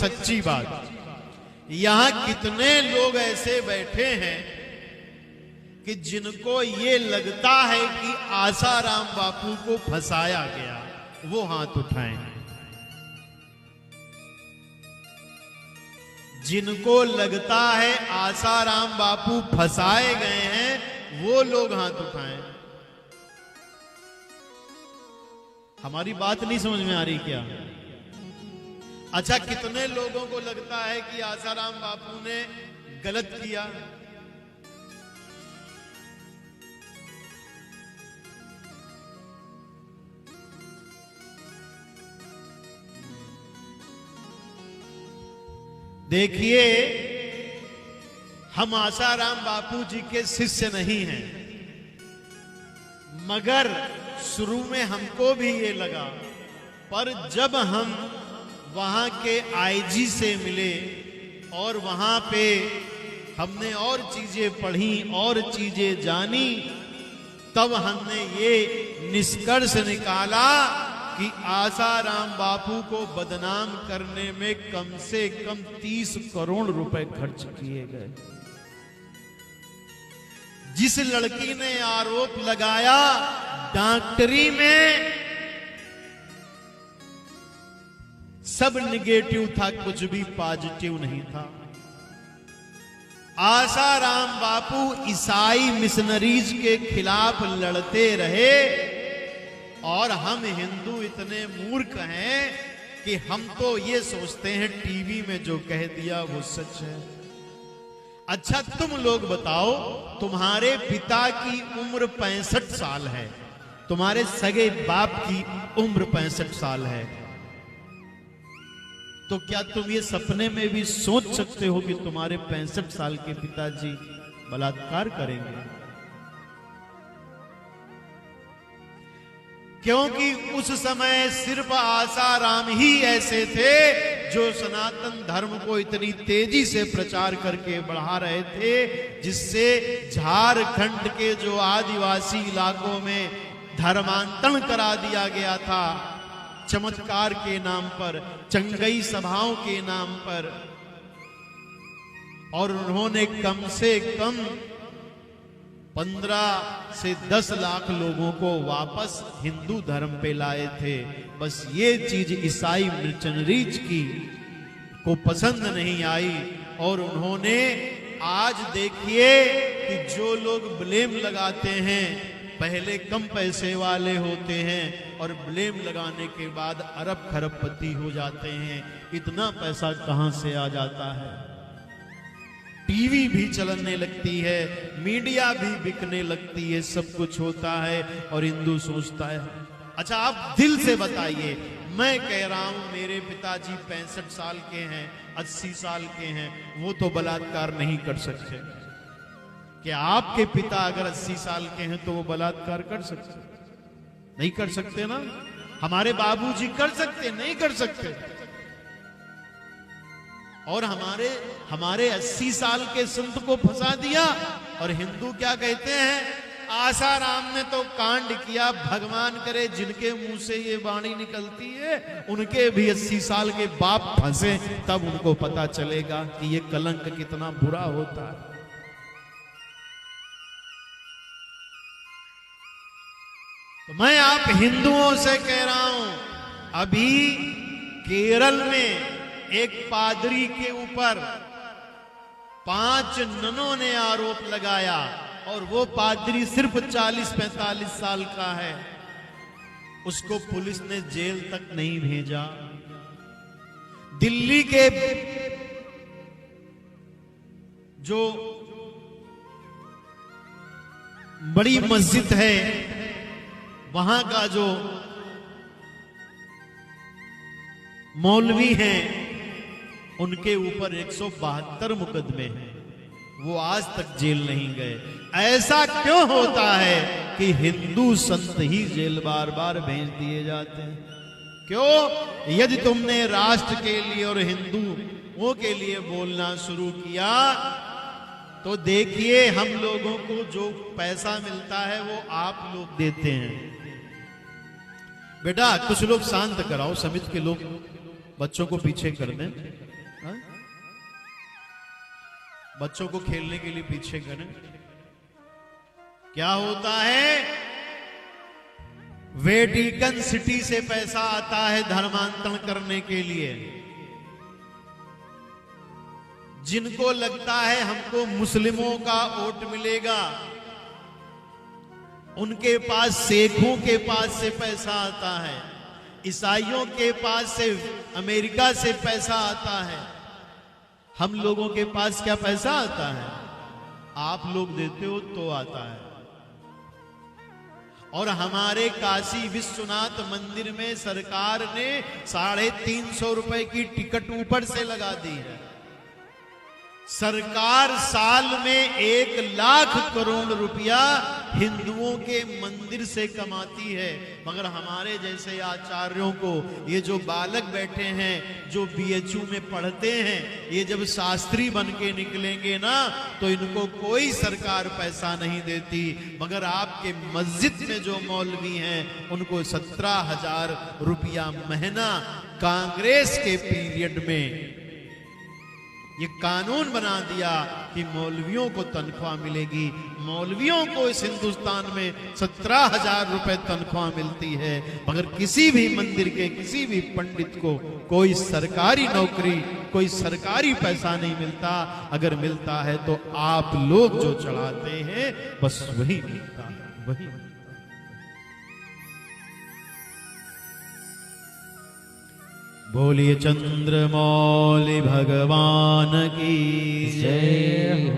सच्ची बात, यहां कितने लोग ऐसे बैठे हैं कि जिनको ये लगता है कि आसाराम बापू को फंसाया गया, वो हाथ उठाएं। जिनको लगता है आसाराम बापू फंसाए गए हैं, वो लोग हाथ उठाएं। हमारी बात नहीं समझ में आ रही क्या? अच्छा, कितने लोगों को लगता है कि आसाराम बापू ने गलत किया? देखिए, हम आसाराम बापू जी के शिष्य नहीं हैं, मगर शुरू में हमको भी ये लगा, पर जब हम वहां के आईजी से मिले और वहां पे हमने और चीजें पढ़ी और चीजें जानी, तब हमने ये निष्कर्ष निकाला कि आसाराम बापू को बदनाम करने में कम से कम 30 करोड़ रुपए खर्च किए गए। जिस लड़की ने आरोप लगाया डॉक्टरी में सब निगेटिव था, कुछ भी पॉजिटिव नहीं था। आसाराम बापू ईसाई मिशनरीज के खिलाफ लड़ते रहे और हम हिंदू इतने मूर्ख हैं कि हम तो ये सोचते हैं टीवी में जो कह दिया वो सच है। अच्छा, तुम लोग बताओ, तुम्हारे पिता की उम्र 65 साल है, तुम्हारे सगे बाप की उम्र 65 साल है, तो क्या तुम ये सपने में भी सोच सकते हो कि तुम्हारे 65 साल के पिताजी बलात्कार करेंगे? क्योंकि उस समय सिर्फ आसाराम ही ऐसे थे जो सनातन धर्म को इतनी तेजी से प्रचार करके बढ़ा रहे थे, जिससे झारखंड के जो आदिवासी इलाकों में धर्मांतरण करा दिया गया था, चमत्कार के नाम पर, चंगई सभाओं के नाम पर, और उन्होंने कम से कम 15 से 10 लाख लोगों को वापस हिंदू धर्म पे लाए थे। बस ये चीज ईसाई मिशनरीज की को पसंद नहीं आई, और उन्होंने आज देखिए कि जो लोग ब्लेम लगाते हैं पहले कम पैसे वाले होते हैं और ब्लेम लगाने के बाद अरब खरबपति हो जाते हैं। इतना पैसा कहां से आ जाता है? टीवी भी चलने लगती है, मीडिया भी बिकने लगती है, सब कुछ होता है और हिंदू सोचता है। अच्छा, आप दिल से बताइए, मैं कह रहा हूं मेरे पिताजी 65 साल के हैं, 80 साल के हैं, वो तो बलात्कार नहीं कर सकते। क्या आपके पिता अगर 80 साल के हैं तो वो बलात्कार कर सकते? नहीं कर सकते ना। हमारे बाबूजी कर सकते? नहीं कर सकते। और हमारे 80 साल के संत को फंसा दिया, और हिंदू क्या कहते हैं? आसाराम ने तो कांड किया, भगवान करे जिनके मुंह से ये वाणी निकलती है उनके भी 80 साल के बाप फंसे, तब उनको पता चलेगा कि ये कलंक कितना बुरा होता है। तो मैं आप हिंदुओं से कह रहा हूं, अभी केरल में एक पादरी के ऊपर 5 ननों ने आरोप लगाया, और वो पादरी सिर्फ 40-45 साल का है। उसको पुलिस ने जेल तक नहीं भेजा। दिल्ली के जो बड़ी मस्जिद है, वहां का जो मौलवी हैं, उनके ऊपर 172 मुकदमे हैं, वो आज तक जेल नहीं गए। ऐसा क्यों होता है कि हिंदू संत ही जेल बार बार भेज दिए जाते हैं? क्यों? यदि तुमने राष्ट्र के लिए और हिंदुओं के लिए बोलना शुरू किया, तो देखिए हम लोगों को जो पैसा मिलता है वो आप लोग देते हैं। बेटा कुछ लोग शांत कराओ, समिति के लोग बच्चों को पीछे कर दें। बच्चों को खेलने के लिए पीछे करें। क्या होता है, वेटिकन सिटी से पैसा आता है धर्मांतरण करने के लिए। जिनको लगता है हमको मुस्लिमों का वोट मिलेगा, उनके पास शेखों के पास से पैसा आता है, ईसाइयों के पास से, अमेरिका से पैसा आता है। हम लोगों के पास क्या पैसा आता है? आप लोग देते हो तो आता है। और हमारे काशी विश्वनाथ मंदिर में सरकार ने 350 रुपए की टिकट ऊपर से लगा दी है। सरकार साल में 1 लाख करोड़ रुपया हिंदुओं के मंदिर से कमाती है, मगर हमारे जैसे आचार्यों को, ये जो बालक बैठे हैं जो बीएचयू में पढ़ते हैं, ये जब शास्त्री बन के निकलेंगे ना तो इनको कोई सरकार पैसा नहीं देती। मगर आपके मस्जिद में जो मौलवी हैं उनको 17,000 रुपया महीना कांग्रेस के पीरियड में ये कानून बना दिया कि मौलवियों को तनख्वाह मिलेगी। मौलवियों को इस हिंदुस्तान में 17,000 रुपए तनख्वाह मिलती है, मगर किसी भी मंदिर के किसी भी पंडित को कोई सरकारी नौकरी, कोई सरकारी पैसा नहीं मिलता। अगर मिलता है तो आप लोग जो चढ़ाते हैं बस वही मिलता है, वही। बोलिए चंद्रमौली भगवान की जय हो।